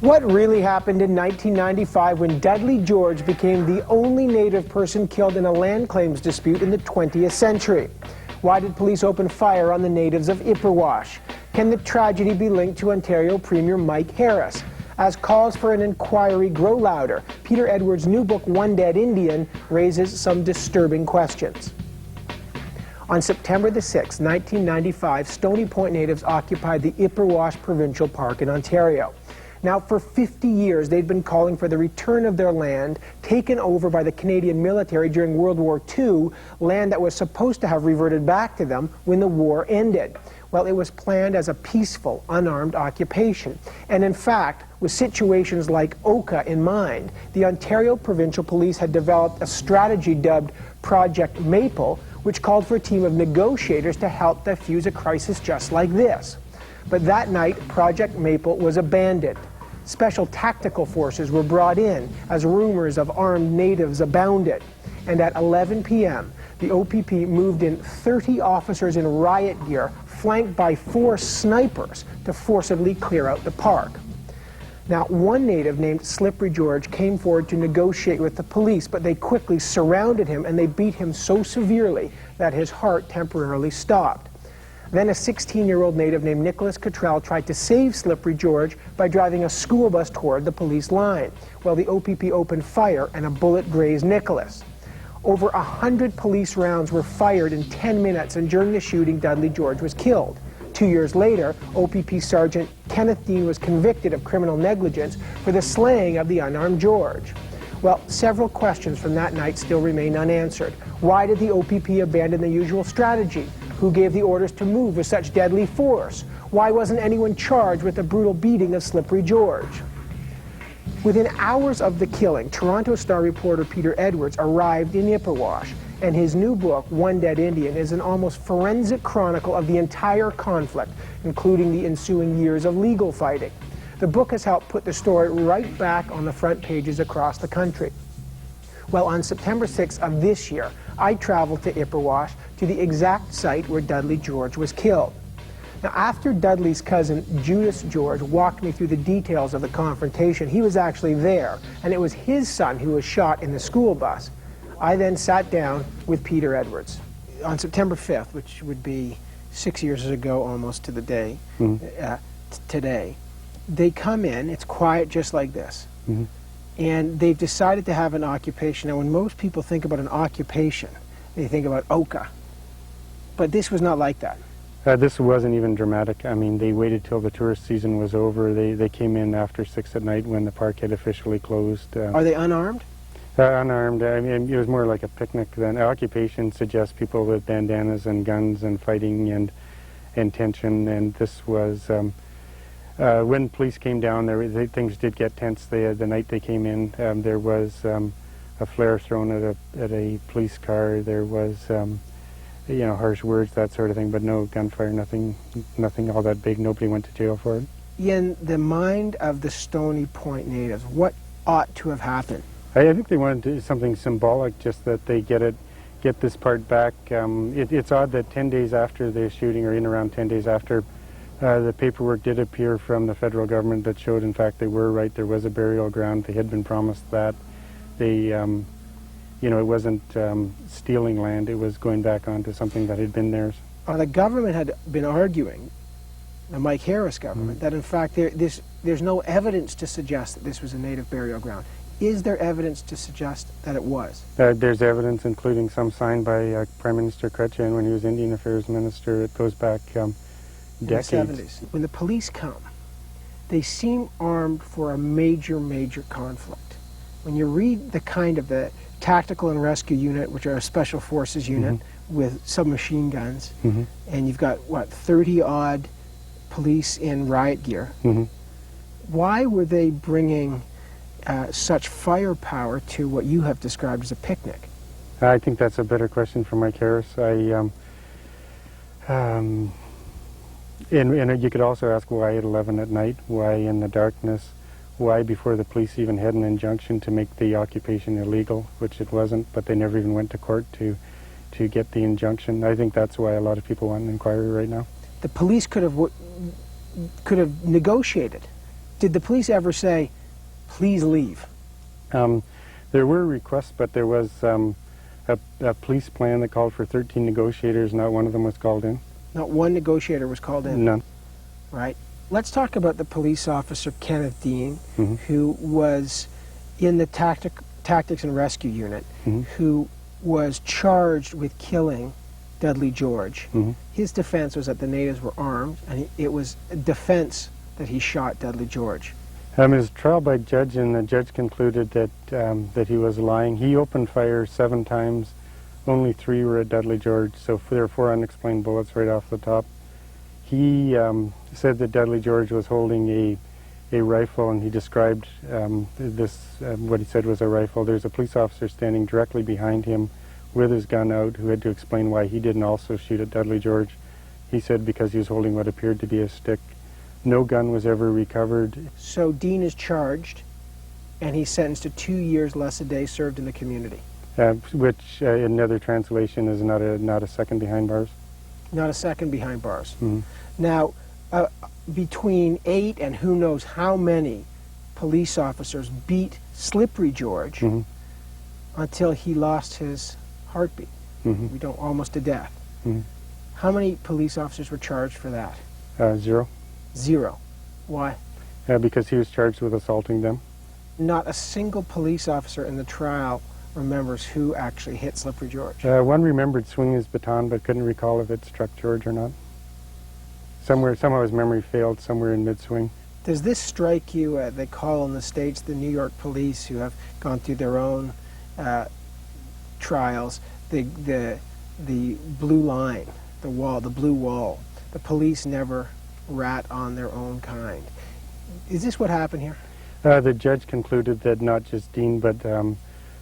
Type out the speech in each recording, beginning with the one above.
What really happened in 1995 when Dudley George became the only Native person killed in a land claims dispute in the 20th century? Why did police open fire on the natives of Ipperwash? Can the tragedy be linked to Ontario Premier Mike Harris? As calls for an inquiry grow louder, Peter Edwards' new book, One Dead Indian, raises some disturbing questions. On September the 6th, 1995, Stoney Point Natives occupied the Ipperwash Provincial Park in Ontario. Now, for 50 years, they'd been calling for the return of their land, taken over by the Canadian military during World War II, land that was supposed to have reverted back to them when the war ended. Well, it was planned as a peaceful, unarmed occupation. And in fact, with situations like Oka in mind, the Ontario Provincial Police had developed a strategy dubbed Project Maple, which called for a team of negotiators to help defuse a crisis just like this. But that night, Project Maple was abandoned. Special tactical forces were brought in as rumors of armed natives abounded. And at 11 p.m., the OPP moved in 30 officers in riot gear, flanked by 4 snipers, to forcibly clear out the park. Now, one native named Slippery George came forward to negotiate with the police, but they quickly surrounded him and they beat him so severely that his heart temporarily stopped. Then a 16-year-old native named Nicholas Cottrell tried to save Slippery George by driving a school bus toward the police line. Well, the OPP opened fire and a bullet grazed Nicholas. Over 100 police rounds were fired in 10 minutes, and during the shooting, Dudley George was killed. 2 years later, OPP Sergeant Kenneth Dean was convicted of criminal negligence for the slaying of the unarmed George. Well, several questions from that night still remain unanswered. Why did the OPP abandon the usual strategy? Who gave the orders to move with such deadly force? Why wasn't anyone charged with the brutal beating of Slippery George? Within hours of the killing, Toronto Star reporter Peter Edwards arrived in Ipperwash, and his new book, One Dead Indian, is an almost forensic chronicle of the entire conflict, including the ensuing years of legal fighting. The book has helped put the story right back on the front pages across the country. Well, on September 6th of this year, I traveled to Ipperwash to the exact site where Dudley George was killed. Now, after Dudley's cousin, Judas George, walked me through the details of the confrontation, he was actually there, and it was his son who was shot in the school bus. I then sat down with Peter Edwards. On September 5th, which would be 6 years ago almost to the day, today, they come in, it's quiet just like this. And they've decided to have an occupation. Now, when most people think about an occupation, they think about Oka. But this was not like that. This wasn't even dramatic. I mean, they waited till the tourist season was over. They came in after 6 at night when the park had officially closed. Are they unarmed? Unarmed. I mean, it was more like a picnic than occupation. Suggests people with bandanas and guns and fighting and tension. And this was when police came down. Things did get tense. The night they came in, there was a flare thrown at a police car. There was you know, harsh words, that sort of thing, but no gunfire, nothing all that big. Nobody went to jail for it. In the mind of the Stoney Point Natives, what ought to have happened? I think they wanted to do something symbolic, just that they get this part back. It's odd that 10 days after the shooting, or in around 10 days after, the paperwork did appear from the federal government that showed, in fact, they were right. There was a burial ground. They had been promised that. They, you know, it wasn't stealing land. It was going back onto something that had been theirs. The government had been arguing, the Mike Harris government, that in fact there's no evidence to suggest that this was a native burial ground. Is there evidence to suggest that it was? There's evidence, including some signed by Prime Minister Chrétien when he was Indian Affairs Minister. It goes back decades. In the 70s. When the police come, they seem armed for a major, major conflict. When you read the kind of the tactical and rescue unit, which are a special forces unit with submachine guns, and you've got, what, 30-odd police in riot gear. Why were they bringing such firepower to what you have described as a picnic? I think that's a better question for Mike Harris. And you could also ask why at 11 at night, why in the darkness, why before the police even had an injunction to make the occupation illegal, which it wasn't, but they never even went to court to get the injunction. I think that's why a lot of people want an inquiry right now. The police could have negotiated Did the police ever say, please leave? There were requests, but there was a police plan that called for 13 negotiators. Not one of them was called in. Not one negotiator was called in? None. Right. Let's talk about the police officer, Kenneth Dean, who was in the Tactics and Rescue Unit, who was charged with killing Dudley George. His defense was that the natives were armed, and it was a defense that he shot Dudley George. He was trial by judge, and the judge concluded that that he was lying. He opened fire 7 times. Only 3 were at Dudley George, so there were 4 unexplained bullets right off the top. He said that Dudley George was holding a rifle, and he described what he said was a rifle. There's a police officer standing directly behind him with his gun out who had to explain why he didn't also shoot at Dudley George. He said because he was holding what appeared to be a stick. No gun was ever recovered. So Dean is charged, and he's sentenced to 2 years less a day served in the community. Which, in another translation, is not a second behind bars. Not a second behind bars. Now, between 8 and who knows how many police officers beat Slippery George until he lost his heartbeat. We don't almost to death. How many police officers were charged for that? 0. 0. Why? Because he was charged with assaulting them. Not a single police officer in the trial remembers who actually hit Slippery George. One remembered swinging his baton, but couldn't recall if it struck George or not. Somehow his memory failed somewhere in mid-swing. Does this strike you? They call in the States the New York police, who have gone through their own trials, the blue line, the wall, the blue wall. The police never rat on their own kind. Is this what happened here? The judge concluded that not just Dean, but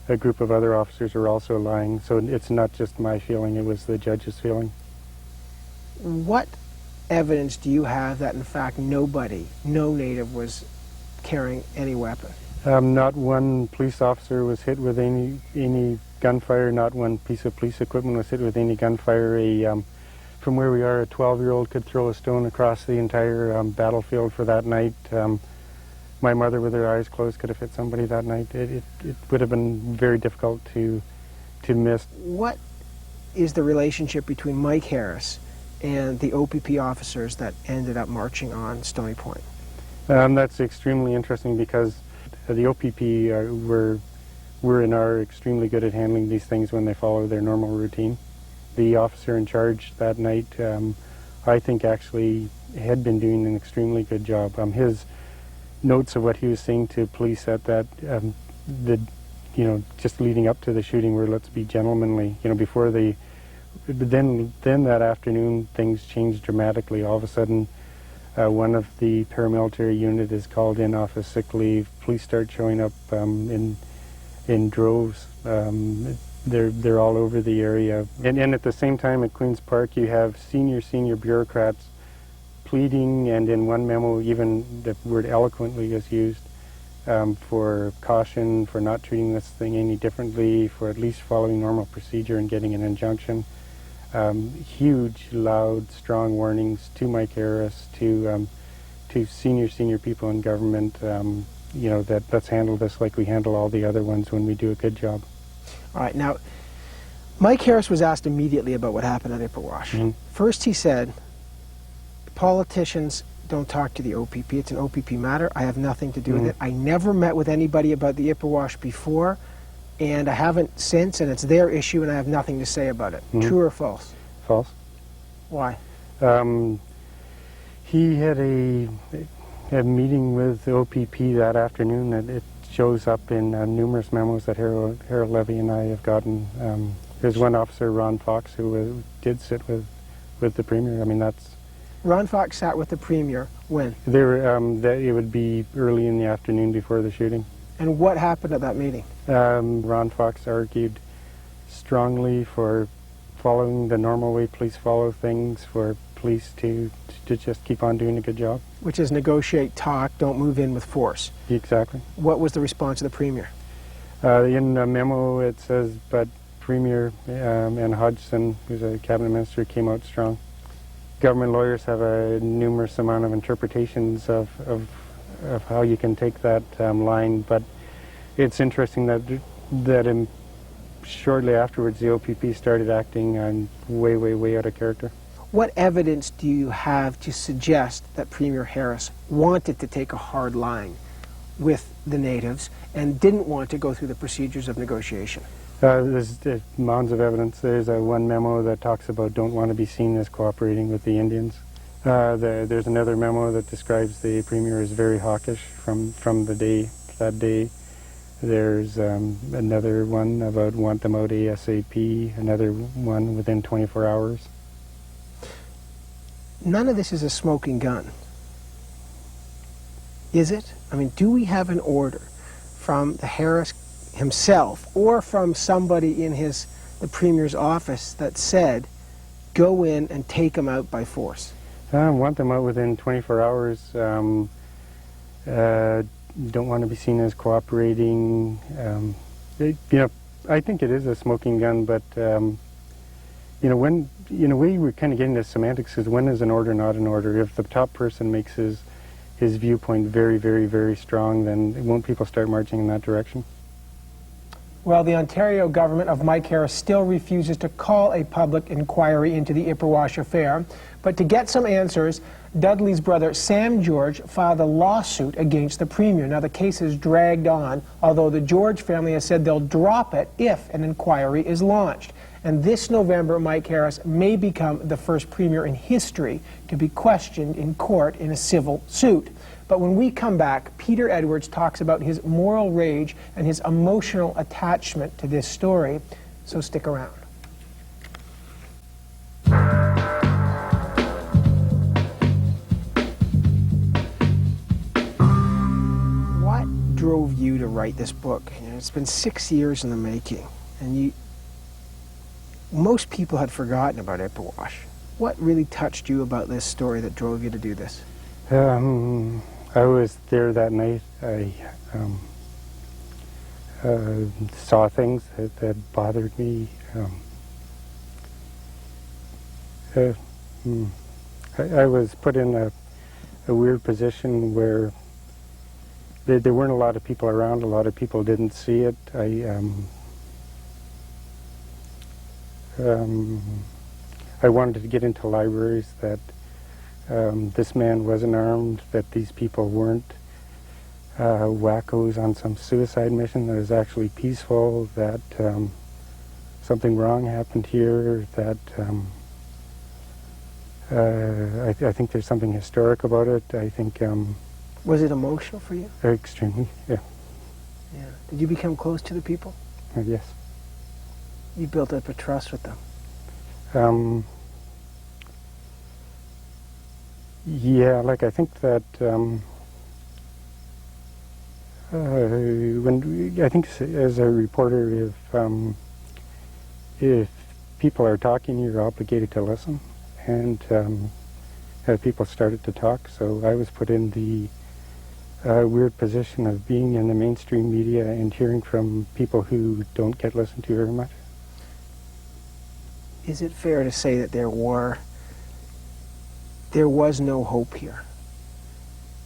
a group of other officers were also lying. So it's not just my feeling, it was the judge's feeling. What evidence do you have that, in fact, no native was carrying any weapon? Not one police officer was hit with any gunfire. Not one piece of police equipment was hit with any gunfire. From where we are, a 12-year-old could throw a stone across the entire battlefield for that night. My mother, with her eyes closed, could have hit somebody that night. It would have been very difficult to miss. What is the relationship between Mike Harris and the OPP officers that ended up marching on Stoney Point? That's extremely interesting because the OPP were and are extremely good at handling these things when they follow their normal routine. The officer in charge that night, I think, actually had been doing an extremely good job. His notes of what he was saying to police at that, just leading up to the shooting, were, let's be gentlemanly. Before they, but then that afternoon things changed dramatically. All of a sudden, one of the paramilitary unit is called in off of sick leave. Police start showing up in droves. They're all over the area. And at the same time at Queen's Park, you have senior bureaucrats pleading, and in one memo even the word eloquently is used, for caution, for not treating this thing any differently, for at least following normal procedure and getting an injunction. Huge, loud, strong warnings to Mike Harris, to senior people in government, that let's handle this like we handle all the other ones when we do a good job. All right, now, Mike Harris was asked immediately about what happened at Ipperwash. First he said, politicians don't talk to the OPP. It's an OPP matter. I have nothing to do with it. I never met with anybody about the Ipperwash before, and I haven't since, and it's their issue, and I have nothing to say about it. True or false? False. Why? He had a meeting with the OPP that afternoon, and it shows up in numerous memos that Harold Levy and I have gotten. There's one officer, Ron Fox, who did sit with the Premier. I mean, that's... Ron Fox sat with the Premier when? They were, it would be early in the afternoon before the shooting. And what happened at that meeting? Ron Fox argued strongly for following the normal way police follow things, for police to just keep on doing a good job. Which is negotiate, talk, don't move in with force. Exactly. What was the response of the Premier? In the memo it says, but Premier and Hodgson, who's a cabinet minister, came out strong. Government lawyers have a numerous amount of interpretations of how you can take that line, but it's interesting that shortly afterwards the OPP started acting way out of character. What evidence do you have to suggest that Premier Harris wanted to take a hard line with the natives and didn't want to go through the procedures of negotiation? There's mounds of evidence. There's one memo that talks about don't want to be seen as cooperating with the Indians. There's another memo that describes the Premier as very hawkish from that day. There's another one about want them out ASAP, another one within 24 hours. None of this is a smoking gun, is it? I mean, do we have an order from the Harris himself or from somebody in the Premier's office that said, go in and take them out by force? Want them out within 24 hours. Don't want to be seen as cooperating. I think it is a smoking gun, but we were kind of getting to semantics, because when is an order not an order? If the top person makes his viewpoint very strong, then won't people start marching in that direction? Well, the Ontario government of Mike Harris still refuses to call a public inquiry into the Ipperwash affair. But to get some answers, Dudley's brother Sam George filed a lawsuit against the Premier. Now, the case has dragged on, although the George family has said they'll drop it if an inquiry is launched. And this November, Mike Harris may become the first Premier in history to be questioned in court in a civil suit. But when we come back, Peter Edwards talks about his moral rage and his emotional attachment to this story. So stick around. What drove you to write this book? It's been 6 years in the making, and most people had forgotten about Ipperwash. What really touched you about this story that drove you to do this? I was there that night. I saw things that bothered me. I was put in a weird position where there weren't a lot of people around. A lot of people didn't see it. I wanted to get into libraries that this man wasn't armed, that these people weren't wackos on some suicide mission, that was actually peaceful, that something wrong happened here, that I think there's something historic about it. I think... was it emotional for you? Extremely, yeah. Yeah. Did you become close to the people? Yes. You built up a trust with them? Yeah, I think that I think as a reporter, if people are talking, you're obligated to listen, and people started to talk. So I was put in the weird position of being in the mainstream media and hearing from people who don't get listened to very much. Is it fair to say that there was no hope here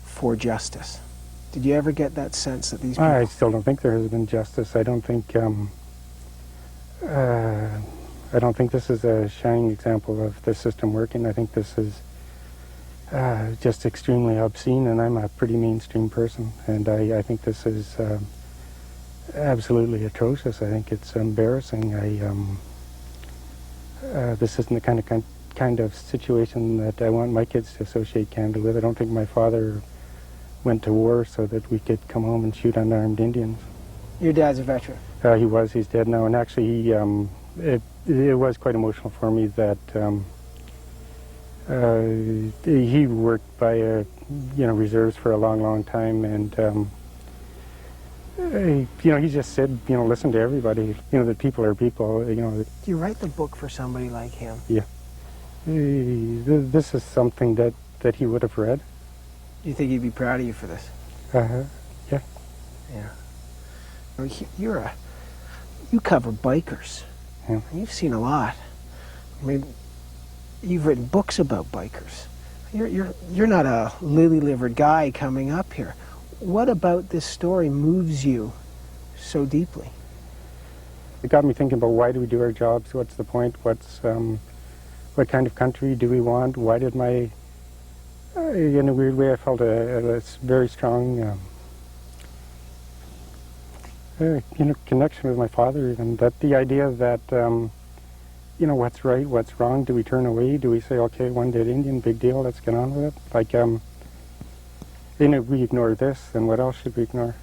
for justice? Did you ever get that sense that these people... I still don't think there has been justice. I don't think this is a shining example of the system working. I think this is just extremely obscene, and I'm a pretty mainstream person, and I think this is absolutely atrocious. I think it's embarrassing. This isn't the kind of situation that I want my kids to associate Canada with. I don't think my father went to war so that we could come home and shoot unarmed Indians. Your dad's a veteran? He was. He's dead now. And actually, it was quite emotional for me that he worked by reserves for a long time, and he just said, listen to everybody. That people are people. Do you write the book for somebody like him? Yeah. This is something that he would have read. Do you think he'd be proud of you for this? Yeah. Yeah. You cover bikers. Yeah. You've seen a lot. I mean, you've written books about bikers. You're not a lily-livered guy coming up here. What about this story moves you so deeply? It got me thinking about why do we do our jobs? What's the point? What kind of country do we want? Why did my, in a weird way, I felt a very strong, connection with my father, and that the idea that, what's right, what's wrong, do we turn away? Do we say, okay, one dead Indian, big deal, let's get on with it? Like, if we ignore this, then what else should we ignore?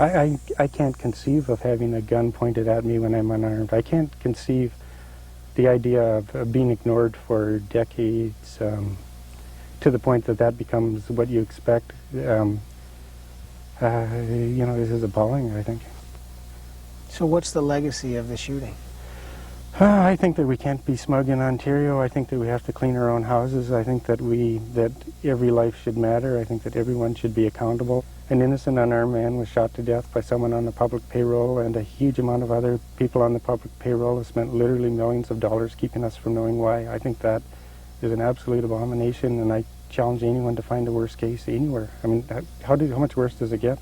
I can't conceive of having a gun pointed at me when I'm unarmed. I can't conceive the idea of being ignored for decades to the point that becomes what you expect. This is appalling, I think. So what's the legacy of the shooting? I think that we can't be smug in Ontario. I think that we have to clean our own houses. I think that every life should matter. I think that everyone should be accountable. An innocent unarmed man was shot to death by someone on the public payroll, and a huge amount of other people on the public payroll have spent literally millions of dollars keeping us from knowing why. I think that is an absolute abomination, and I challenge anyone to find a worse case anywhere. I mean, how much worse does it get?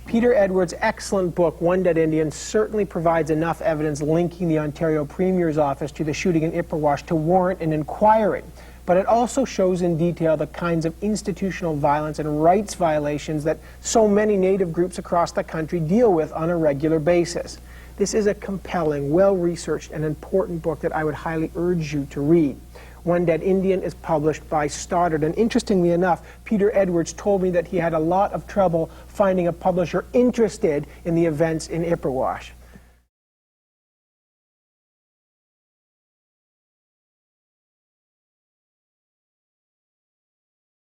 Peter Edwards' excellent book, One Dead Indian, certainly provides enough evidence linking the Ontario Premier's office to the shooting in Ipperwash to warrant an inquiry. But it also shows in detail the kinds of institutional violence and rights violations that so many Native groups across the country deal with on a regular basis. This is a compelling, well-researched, and important book that I would highly urge you to read. One Dead Indian is published by Stoddard, and interestingly enough, Peter Edwards told me that he had a lot of trouble finding a publisher interested in the events in Ipperwash.